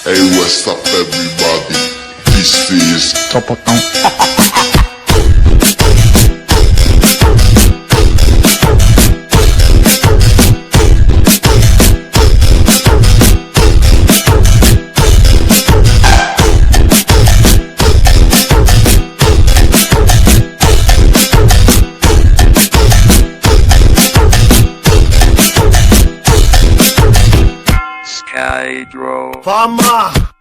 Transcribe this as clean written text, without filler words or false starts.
Hey, what's up everybody? This is Topotão. Skydro. Fama!